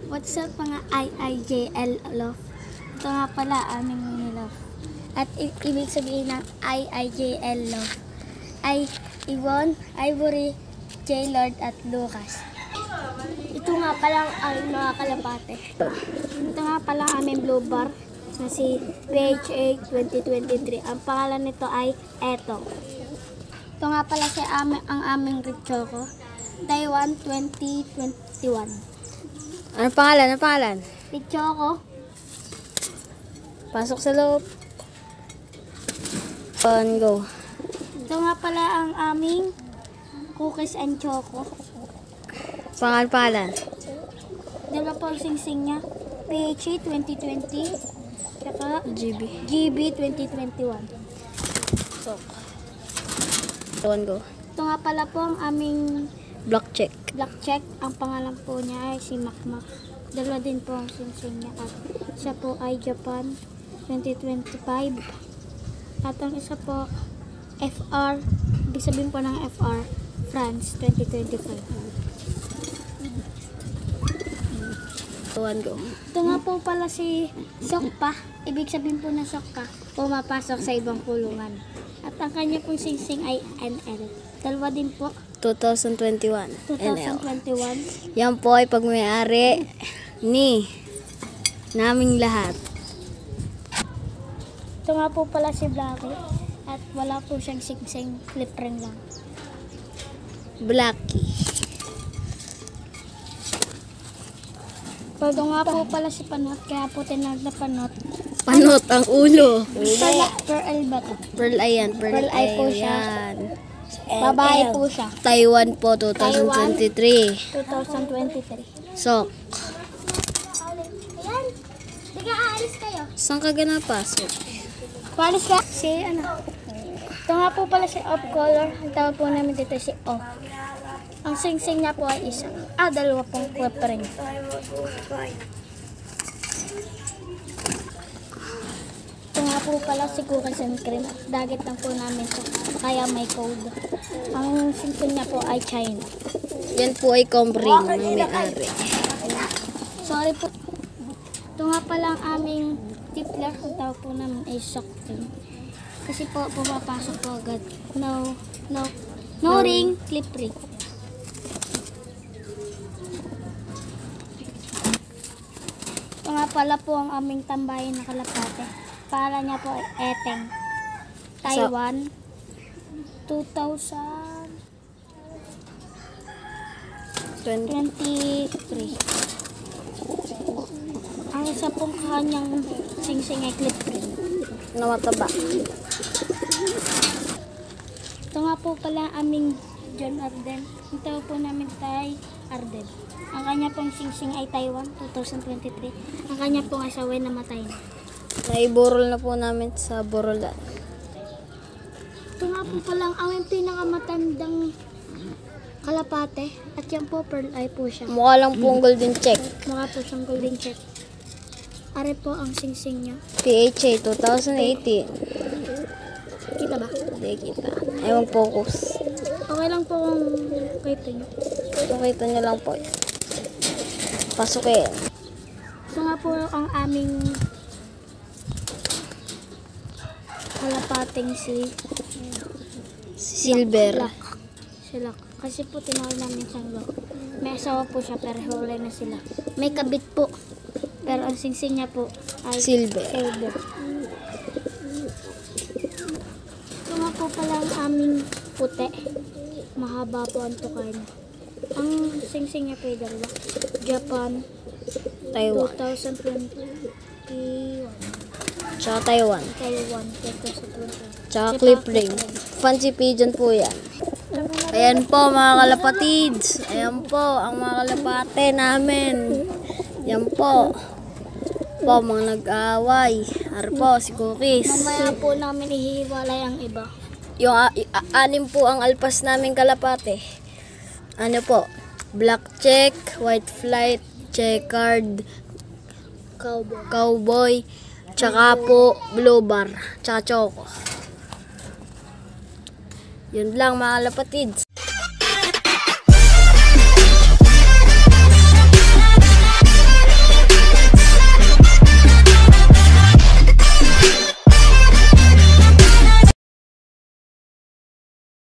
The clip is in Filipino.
What's up mga IIJL love? Ito nga pala aming mini love. At ibig sabihin ng IIJL love ay Yvonne, Ivory, J. Lord at Lucas. Ito nga pala ang mga kalapate. Ito nga pala aming blue bar na si PHA 2023. Ang pangalan nito ay Eto. Ito nga pala ang aming red choco, Taiwan 2021. Ano pangalan? Ano pangalan? Red choco. Pasok sa loob. On go. Ito nga pala ang aming cookies and choco. Pangalan? Dalawa po ang singsing niya. PHA 2020. Saka GB 2021. So, on go. Ito nga pala po ang aming Block check. black check. Ang pangalan po niya ay si Makmak. Dalawa din po ang singsing niya. At isa po ay Japan 2025. At ang isa po FR. Ibig sabihin po ng FR France 2025. On go. Ito nga po pala si Sokpa. Ibig sabihin po ng Sokpa, pumapasok sa ibang kulungan. At ang kanya pong singsing ay NL. Dalawa din po, 2021. NL. 2021. Yan po ay pagmayari ni naming lahat. Ito nga po pala si Blackie. At wala po siyang singsing, clip ring lang. Blackie. Pero nga po pala si Panot, kaya po tinag na Panot. Panot ang ulo. Pearl ba to? Pearl ayan. Pearl eye po siya. Ayan. Babae po siya. Taiwan po 2023. 2023. So, Ayan, di ka aalis kayo. saan ka ganapasok? Palis ka? Si ano? Ito nga po pala si off color. Ang tawag po namin dito si off. Ang singsing niya po ay isa. Dalawa pong clip ring. Ito nga po pala si cookies and cream. Dagit lang po namin ito. Kaya may code. Ang singsing niya po ay China. Yan po ay combring ng may-ari. Sorry po. Ito nga pala ang aming tipler. Ang tawag po namin ay sock ring. Kasi po pumapasok po agad. No ring, clip ring. Ito nga pala po ang aming tambayan na kalapate. Para niya po ay Eteng. Taiwan 2023. Ang isa pong kanyang singsing ay clip ring. Na mataba. Ito nga po pala aming John Arden. Ang tawag po namin Tay Arden. Ang kanya pong singsing ay Taiwan 2023. Ang kanya pong asawa ay namatay na. Naiburol na po namin sa Borolan. Ito nga po pala ang aming pinakamatandang kalapate. At yan po pearl eye po siya. Mukha lang pong golden check. Mukha po siyang golden check. Are po ang singsing niya. PHA 2018. Kita ba? Hindi kita. Ayaw mag-focus. Okay lang po kung kita niyo. Pakita nyo lang po. Pasukin. Ito nga po ang aming kalapating si Silver. Lock. Si Lock. Kasi po tinawag namin siyang Lock. May asawa po siya pero hulay na sila. May kabit po. Pero ang singsing niya po ay Silver. silver. Ito nga po pala ang aming puti. Mahaba po ang tukay niya. Ang singsing niya po ay dalawa. Japan Taiwan. 2021. Tsaka Taiwan. Taiwan 2021. Tsaka clip ring. Fancy pigeon po yan. Ayan po mga kalapatids. Ayan po ang mga kalapate namin. Yan po. Po mga nag-aaway. Arpo si Cookies. Mamaya po namin ihiwalay ang iba. Yung anim po ang alpas namin kalapate. Ano po? Black check, white flight, checkered, cowboy, tsaka po blue bar, tsaka choco. Yun lang mga kalapatids.